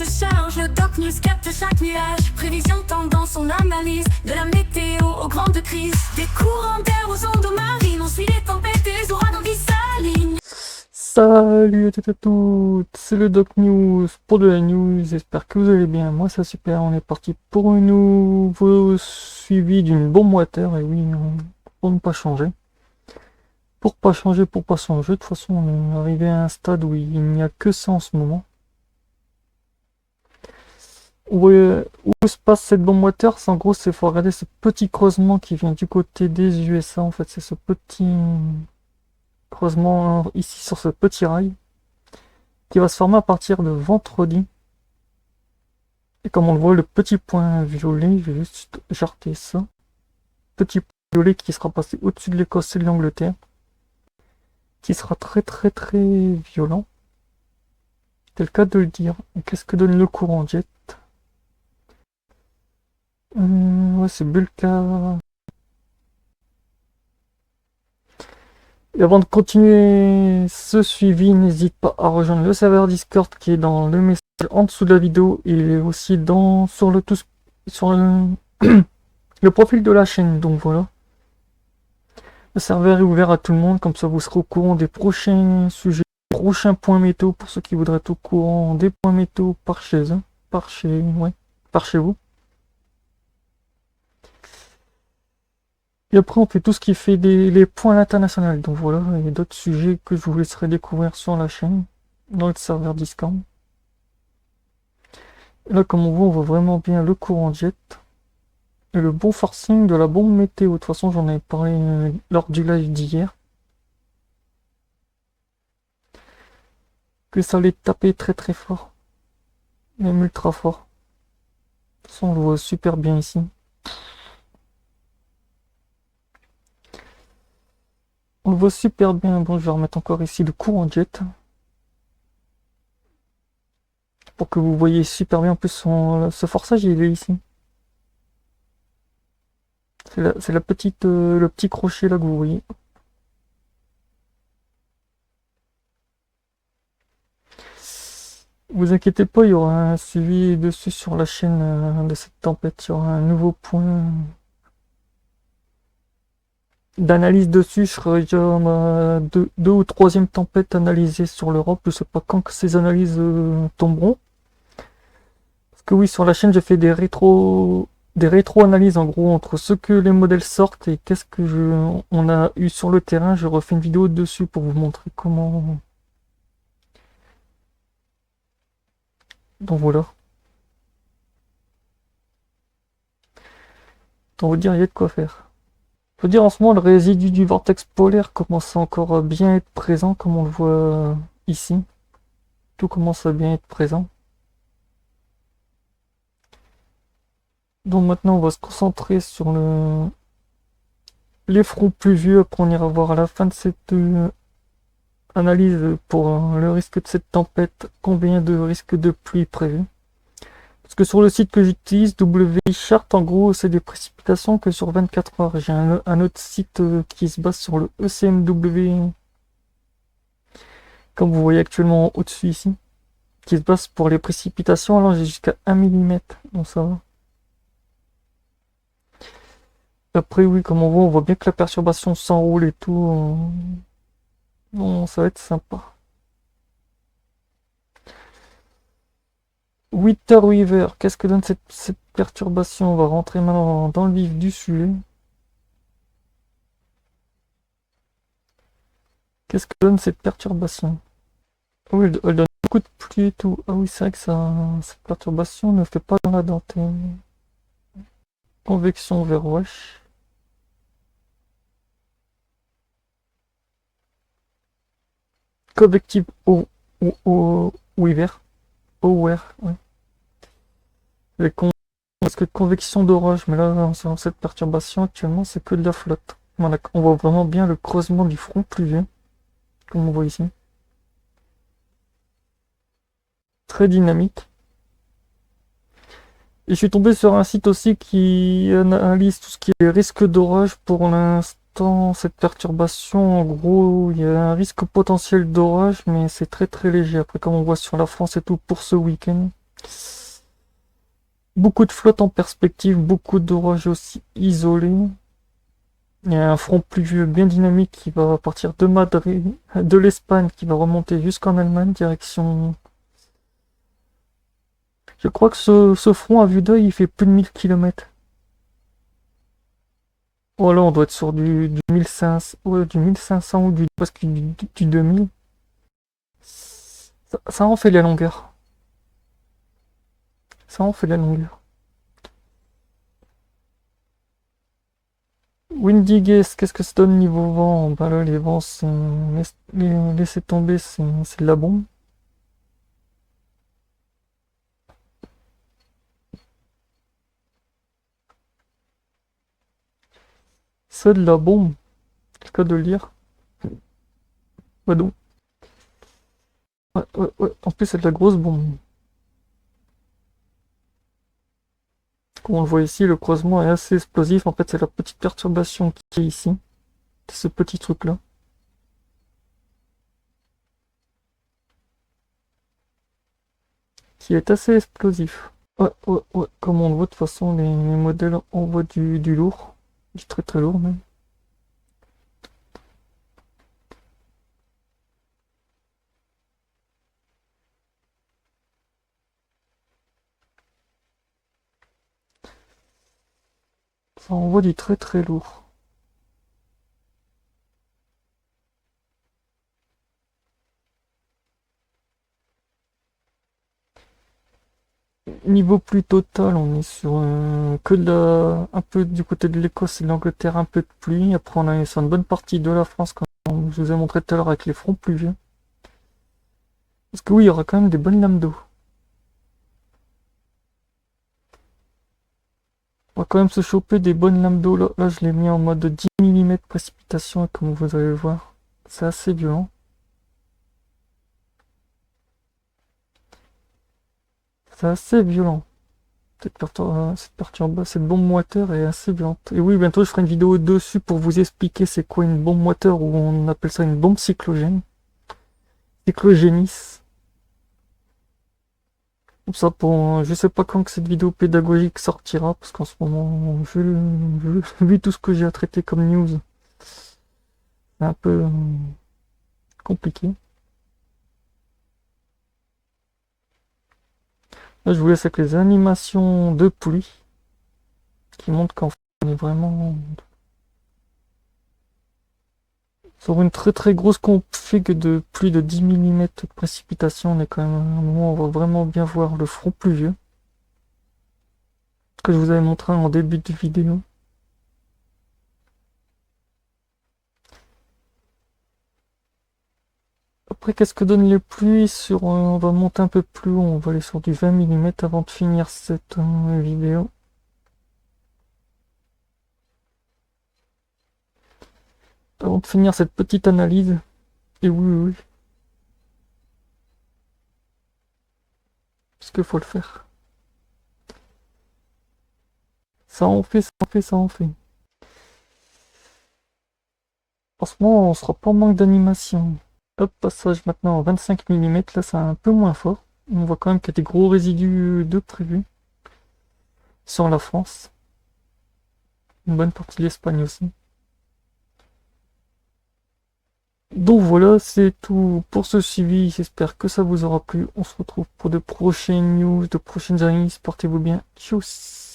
se charge, le Doc News capte chaque nuage. Prévision, tendance, on analyse. De la météo aux grandes crises. Des courants d'air aux ondes marines. On suit les tempêtes et les ouragans qui s'alignent. Salut à toutes et à toutes, c'est le Doc News pour de la news, j'espère que vous allez bien, moi ça super, on est parti pour un nouveau suivi d'une bombe water, et oui, pour ne pas changer. Pour pas changer, de toute façon on est arrivé à un stade où il n'y a que ça en ce moment. Où se passe cette bombe water, c'est en gros, il faut regarder ce petit creusement qui vient du côté des USA, en fait c'est ce petit creusement ici sur ce petit rail qui va se former à partir de vendredi. Et comme on le voit, le petit point violet, je vais juste jarter ça. Petit point violet qui sera passé au-dessus de l'Écosse et de l'Angleterre. Qui sera très violent. C'est le cas de le dire. Qu'est-ce que donne le courant jet? Ouais, c'est Bulka. Et avant de continuer ce suivi, n'hésite pas à rejoindre le serveur Discord qui est dans le message en dessous de la vidéo et aussi sur le profil de la chaîne. Donc voilà. Le serveur est ouvert à tout le monde, comme ça vous serez au courant des prochains sujets, prochains points météo pour ceux qui voudraient être au courant des points météo par chez eux, par chez vous. Et après, on fait tout ce qui fait les points internationaux. Donc voilà, il y a d'autres sujets que je vous laisserai découvrir sur la chaîne, dans le serveur Discord. Et là, comme on voit vraiment bien le courant jet. Et le bon forcing de la bombe météo. De toute façon, j'en ai parlé lors du live d'hier. Que ça allait taper très fort. Même ultra fort. De toute façon, on le voit super bien ici. On le voit super bien. Bon, je vais remettre encore ici le courant jet. Pour que vous voyez super bien. En plus, ce forçage, il est ici. C'est la petite, le petit crochet là que vous voyez. Vous inquiétez pas, il y aura un suivi dessus sur la chaîne de cette tempête. Il y aura un nouveau point d'analyse dessus. Je serai déjà deux ou troisième tempête analysée sur l'Europe. Je sais pas quand que ces analyses tomberont. Parce que oui, sur la chaîne, j'ai fait des rétro-analyses en gros entre ce que les modèles sortent et qu'est-ce que on a eu sur le terrain. Je refais une vidéo dessus pour vous montrer comment. Donc voilà. Autant vous dire, il y a de quoi faire. Faut dire en ce moment, le résidu du vortex polaire commence à encore bien être présent, comme on le voit ici. Tout commence à bien être présent. Donc maintenant, on va se concentrer sur les fronts pluvieux. Après, on ira voir à la fin de cette analyse pour le risque de cette tempête, combien de risques de pluie prévus. Parce que sur le site que j'utilise, WIChart, en gros, c'est des précipitations que sur 24 heures. J'ai un autre site qui se base sur le ECMW, comme vous voyez actuellement au-dessus ici, qui se base pour les précipitations. Alors j'ai jusqu'à 1 mm, donc ça va. Après, oui, comme on voit bien que la perturbation s'enroule et tout. Bon, ça va être sympa. Weather, qu'est-ce que donne cette perturbation? On va rentrer maintenant dans le vif du sujet. Qu'est-ce que donne cette perturbation? Oui, elle donne beaucoup de pluie et tout. Ah oui, c'est vrai que cette perturbation ne fait pas dans la dentelle. Convection vers Wesh. Convective au hiver. Ouais. Parce que convection d'orage, mais là, sur cette perturbation, actuellement, c'est que de la flotte. Voilà, on voit vraiment bien le creusement du front pluvieux, comme on voit ici. Très dynamique. Et je suis tombé sur un site aussi qui analyse tout ce qui est risque d'orage. Pour l'instant, cette perturbation, en gros, il y a un risque potentiel d'orage, mais c'est très léger. Après, comme on voit sur la France et tout, pour ce week-end, Beaucoup de flotte en perspective, beaucoup d'orages aussi isolés. Il y a un front pluvieux bien dynamique qui va partir de Madrid, de l'Espagne, qui va remonter jusqu'en Allemagne, direction... Je crois que ce front à vue d'œil, il fait plus de 1000 km. Oh là, on doit être sur du 1500, ouais, du 1500 ou presque du 2000. Ça en fait la longueur. Ça en fait la longueur. Windy Guess, qu'est-ce que ça donne niveau vent? Bah là, les vents sont... Laissez tomber, c'est de la bombe. C'est de la bombe. C'est le cas de le dire. Ouais, donc. Ouais, ouais, ouais. En plus, c'est de la grosse bombe. Comme on le voit ici, le croisement est assez explosif. En fait, c'est la petite perturbation qui est ici. C'est ce petit truc-là. Qui est assez explosif. Ouais, ouais, ouais. Comme on le voit, de toute façon, les modèles envoient du lourd. Du très très lourd, même. Ça envoie du très très lourd. Niveau plus total, on est sur que de un peu du côté de l'Écosse et de l'Angleterre, un peu de pluie. Après, on est sur une bonne partie de la France, comme je vous ai montré tout à l'heure avec les fronts pluvieux. Parce que oui, il y aura quand même des bonnes lames d'eau. On va quand même se choper des bonnes lames d'eau. Là, je l'ai mis en mode 10 mm de précipitation, et comme vous allez le voir, c'est assez violent. C'est assez violent. Cette bombe moteur est assez violente. Et oui, bientôt je ferai une vidéo dessus pour vous expliquer c'est quoi une bombe moteur, ou on appelle ça une bombe cyclogène. Cyclogénis. Comme ça, je sais pas quand que cette vidéo pédagogique sortira, parce qu'en ce moment, vu tout ce que j'ai à traiter comme news, c'est un peu compliqué. Là, je vous laisse avec les animations de pluie qui montrent qu'en fait, on est vraiment sur une très très grosse config de plus de 10 mm de précipitation. On est quand même à un moment où on va vraiment bien voir le front pluvieux que je vous avais montré en début de vidéo. Après, qu'est-ce que donnent les pluies sur... on va monter un peu plus haut, on va aller sur du 20 mm avant de finir cette vidéo. Avant de finir cette petite analyse. Et oui. Parce qu'il faut le faire. Ça en fait, ça en fait, ça en fait. Franchement, on sera pas en manque d'animation. Hop, passage maintenant en 25 mm, là c'est un peu moins fort. On voit quand même qu'il y a des gros résidus de prévus sur la France. Une bonne partie de l'Espagne aussi. Donc voilà, c'est tout pour ce suivi. J'espère que ça vous aura plu. On se retrouve pour de prochaines news, de prochaines analyses. Portez-vous bien. Tchuss!